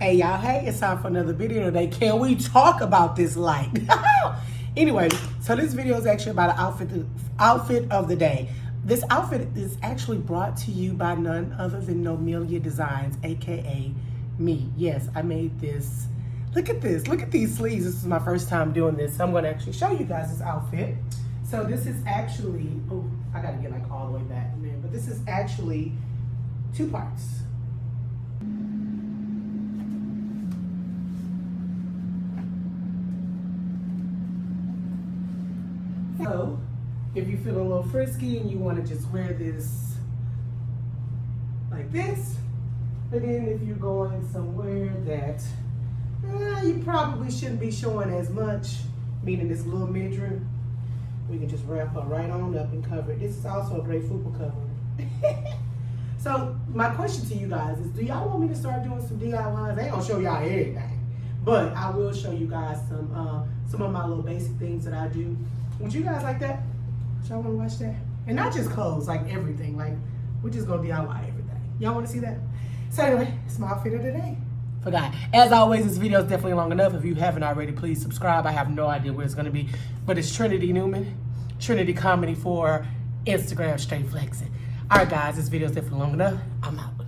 Hey y'all, hey, it's time for another video today. Can we talk about this light? Anyway, so this video is actually about an outfit of the day. This outfit is actually brought to you by none other than Nomelia Designs, aka me. Yes, I made this. Look at this. Look at these sleeves. This is my first time doing this. So I'm going to actually show you guys this outfit. So this is actually, oh, I got to get like all the way back, man. But this is actually two parts. So, if you feel a little frisky and you want to just wear this like this, but then if you're going somewhere that you probably shouldn't be showing as much, meaning this little midriff, we can just wrap her right on up and cover it. This is also a great fupa cover. So, my question to you guys is, do y'all want me to start doing some DIYs? I ain't gonna show y'all everything, but I will show you guys some of my little basic things that I do. Would you guys like that? Y'all want to watch that? And not just clothes, like everything. Like, we're just going to DIY everything. Y'all want to see that? So anyway, it's my outfit of the day. Forgot. As always, this video is definitely long enough. If you haven't already, please subscribe. I have no idea where it's going to be. But it's Trinity Newman, Trinity Comedy for Instagram, straight flexing. All right, guys, this video is definitely long enough. I'm out.